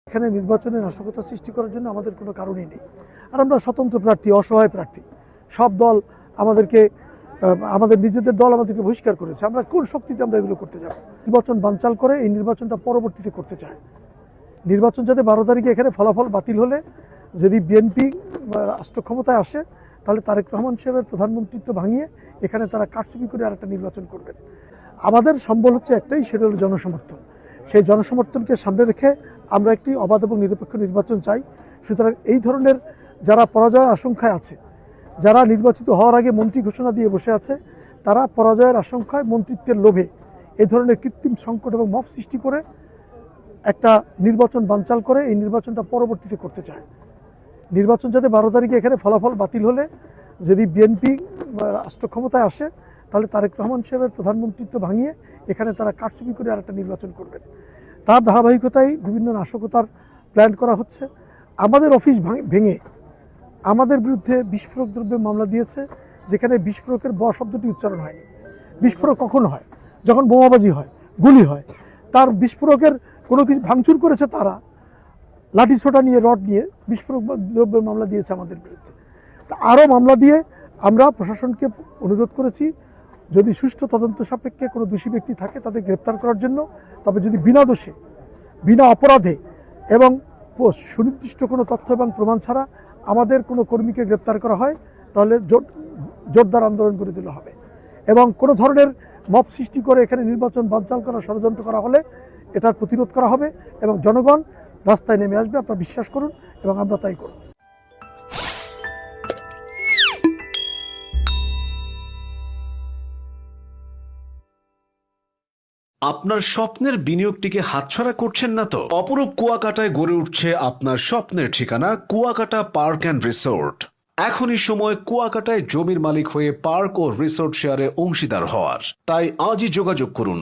এখানে নির্বাচনের নাশকতা সৃষ্টি করার জন্য আমাদের কোনো কারণই নেই। আর আমরা স্বতন্ত্র প্রার্থী, অসহায় প্রার্থী। সব দল আমাদেরকে আমাদের নিজেদের দল আমাদেরকে বহিষ্কার করেছে। আমরা কোন শক্তিতে আমরা এগুলো করতে যাব? নির্বাচন বানচাল করে এই নির্বাচনটা পরবর্তীতে করতে চায়। নির্বাচন যাতে 12 তারিখে এখানে ফলাফল বাতিল হলে যদি বিএনপি রাষ্ট্র ক্ষমতায় আসে, তাহলে তারেক রহমান সাহেবের প্রধানমন্ত্রিত্ব ভাঙিয়ে এখানে তারা কারচুপি করে আরেকটা নির্বাচন করবেন। আমাদের সম্বল হচ্ছে একটাই, সেটা হলো জনসমর্থন। সেই জনসমর্থনকে সামনে রেখে আমরা একটি অবাধ এবং নিরপেক্ষ নির্বাচন চাই। সুতরাং এই ধরনের যারা পরাজয়ের আশঙ্কায় আছে, যারা নির্বাচিত হওয়ার আগে মন্ত্রী ঘোষণা দিয়ে বসে আছে, তারা পরাজয়ের আশঙ্কায় মন্ত্রিত্বের লোভে এই ধরনের কৃত্রিম সংকট এবং মব সৃষ্টি করে একটা নির্বাচন বানচাল করে এই নির্বাচনটা পরবর্তীতে করতে চায়। নির্বাচন যাতে 12 তারিখে এখানে ফলাফল বাতিল হলে যদি বিএনপি রাষ্ট্র ক্ষমতায় আসে, তাহলে তারেক রহমান সাহেবের প্রধানমন্ত্রিত্ব ভাঙিয়ে এখানে তারা কারচুপি করে আরেকটা নির্বাচন করবেন। তার ধারাবাহিকতায় বিভিন্ন নাশকতার প্ল্যান করা হচ্ছে। আমাদের অফিস ভেঙে আমাদের বিরুদ্ধে বিস্ফোরক দ্রব্যের মামলা দিয়েছে, যেখানে বিস্ফোরকের ব শব্দটি উচ্চারণ হয়নি। বিস্ফোরক কখন হয়? যখন বোমাবাজি হয়, গুলি হয়। তার বিস্ফোরকের কোনো কিছু ভাঙচুর করেছে তারা, লাঠি ছোটা নিয়ে, রড নিয়ে বিস্ফোরক দ্রব্যের মামলা দিয়েছে আমাদের বিরুদ্ধে। তা আরও মামলা দিয়ে আমরা প্রশাসনকে অনুরোধ করেছি, যদি সুষ্ঠু তদন্ত সাপেক্ষে কোনো দোষী ব্যক্তি থাকে তাদের গ্রেপ্তার করার জন্য। তবে যদি বিনা দোষে, বিনা অপরাধে এবং সুনির্দিষ্ট কোনো তথ্য এবং প্রমাণ ছাড়া আমাদের কোনো কর্মীকে গ্রেপ্তার করা হয়, তাহলে জোরদার আন্দোলন করে দিতে হবে। এবং কোনো ধরনের মব সৃষ্টি করে এখানে নির্বাচন বানচাল করার ষড়যন্ত্র করা হলে এটার প্রতিরোধ করা হবে এবং জনগণ রাস্তায় নেমে আসবে। আপনারা বিশ্বাস করুন এবং আমরা তাই করব। আপনার স্বপ্নের বিনিয়োগটিকে হাতছাড়া করছেন না তো? অপরূপ কুয়াকাটায় গড়ে উঠছে আপনার স্বপ্নের ঠিকানা, কুয়াকাটা পার্ক অ্যান্ড রিসোর্ট। এখনই সময় কুয়াকাটায় জমির মালিক হয়ে পার্ক ও রিসোর্ট শেয়ারে অংশীদার হওয়ার। তাই আজই যোগাযোগ করুন